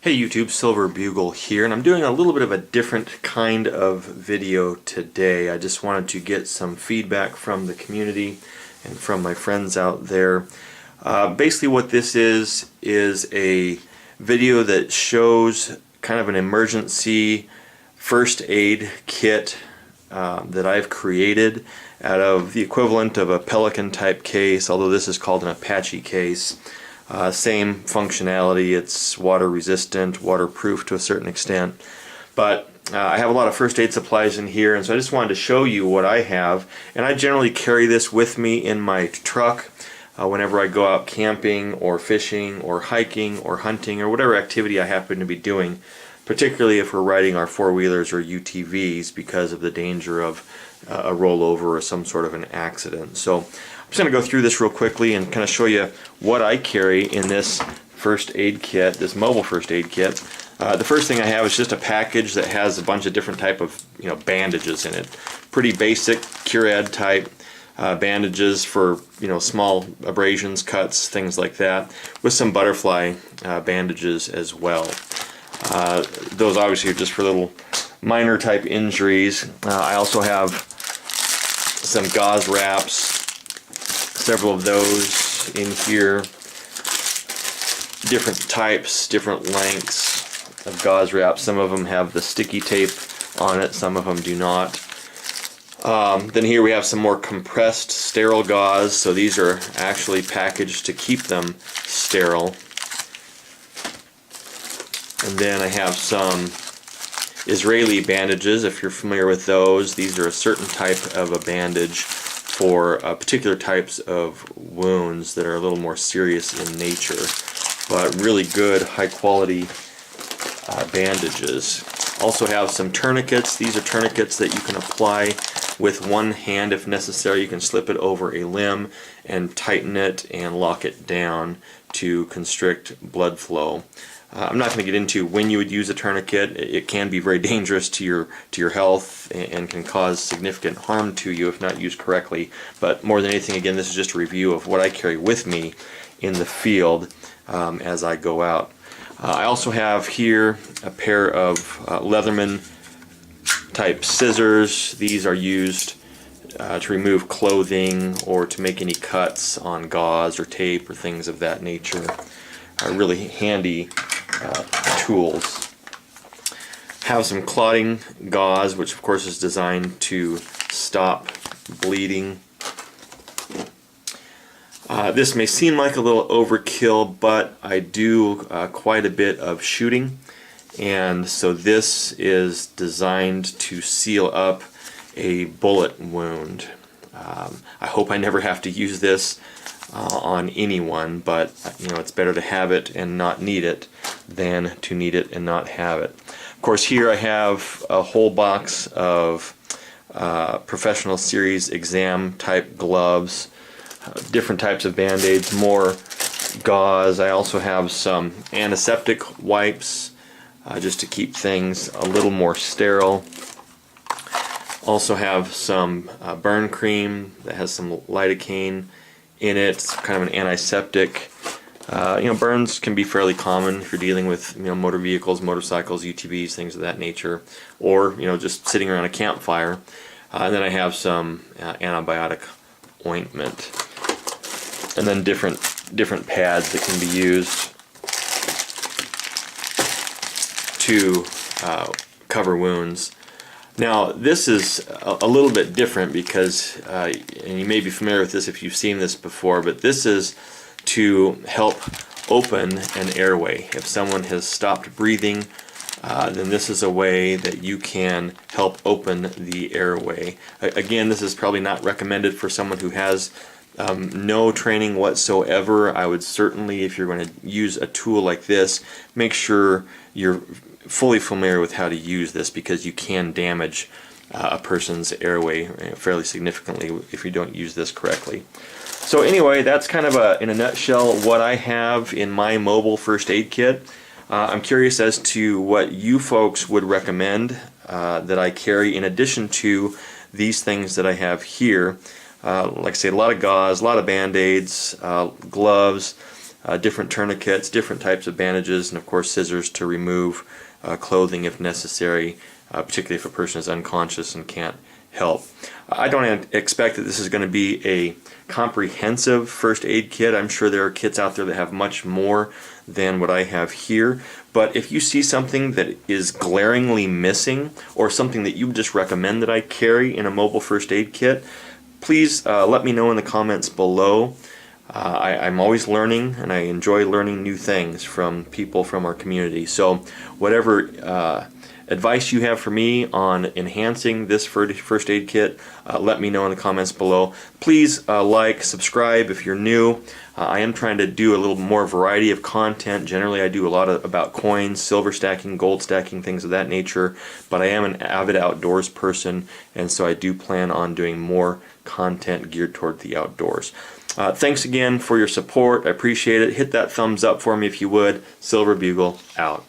Hey YouTube, Silver Bugle here, and I'm doing a little bit of a different kind of video today. I just wanted to get some feedback from the community and from my friends out there. Basically what this is a video that shows kind of an emergency first aid kit that I've created out of the equivalent of a Pelican type case, although this is called an Apache case. Same functionality, it's water resistant, waterproof to a certain extent, but I have a lot of first aid supplies in here, and so I just wanted to show you what I have. And I generally carry this with me in my truck whenever I go out camping or fishing or hiking or hunting or whatever activity I happen to be doing, particularly if we're riding our four-wheelers or UTVs because of the danger of a rollover or some sort of an accident. So I'm just going to go through this real quickly and kind of show you what I carry in this first aid kit, this mobile first aid kit. The first thing I have is just a package that has a bunch of different type of bandages in it. Pretty basic Curad type bandages for small abrasions, cuts, things like that, with some butterfly bandages as well. Those obviously are just for little minor type injuries. I also have some gauze wraps, several of those in here, different types, different lengths of gauze wraps. Some of them have the sticky tape on it, some of them do not. Then here we have some more compressed sterile gauze, so these are actually packaged to keep them sterile. And then I have some Israeli bandages, if you're familiar with those. These are a certain type of a bandage for particular types of wounds that are a little more serious in nature, but really good, high quality bandages. Also have some tourniquets. These are tourniquets that you can apply with one hand if necessary. You can slip it over a limb and tighten it and lock it down to constrict blood flow. I'm not going to get into when you would use a tourniquet. It can be very dangerous to your health and can cause significant harm to you if not used correctly. But more than anything, again, this is just a review of what I carry with me in the field as I go out. I also have here a pair of Leatherman type scissors. These are used to remove clothing or to make any cuts on gauze or tape or things of that nature. Really handy tools. Have some clotting gauze, which of course is designed to stop bleeding. This may seem like a little overkill, but I do quite a bit of shooting, and so this is designed to seal up a bullet wound. I hope I never have to use this on anyone, but it's better to have it and not need it than to need it and not have it. Of course, here I have a whole box of professional series exam type gloves, different types of band-aids, more gauze. I also have some antiseptic wipes just to keep things a little more sterile. Also have some burn cream that has some lidocaine in it. It's kind of an antiseptic. Burns can be fairly common if you're dealing with motor vehicles, motorcycles, UTVs, things of that nature, or just sitting around a campfire. And then I have some antibiotic ointment, and then different pads that can be used to cover wounds. Now this is a little bit different because, and you may be familiar with this if you've seen this before, but this is to help open an airway. If someone has stopped breathing, then this is a way that you can help open the airway. Again, this is probably not recommended for someone who has no training whatsoever. I would certainly, if you're going to use a tool like this, make sure you're fully familiar with how to use this, because you can damage a person's airway fairly significantly if you don't use this correctly. So anyway, that's kind of in a nutshell what I have in my mobile first aid kit. I'm curious as to what you folks would recommend that I carry in addition to these things that I have here. Like I say, a lot of gauze, a lot of band-aids, gloves, different tourniquets, different types of bandages, and of course scissors to remove clothing if necessary, particularly if a person is unconscious and can't help. I don't expect that this is going to be a comprehensive first aid kit. I'm sure there are kits out there that have much more than what I have here, but if you see something that is glaringly missing or something that you just recommend that I carry in a mobile first aid kit, please let me know in the comments below. I'm always learning, and I enjoy learning new things from people from our community. So whatever advice you have for me on enhancing this first aid kit, let me know in the comments below. Please like, subscribe if you're new. I am trying to do a little more variety of content. Generally I do a lot about coins, silver stacking, gold stacking, things of that nature, but I am an avid outdoors person, and so I do plan on doing more content geared toward the outdoors. Thanks again for your support. I appreciate it. Hit that thumbs up for me if you would. Silver Bugle out.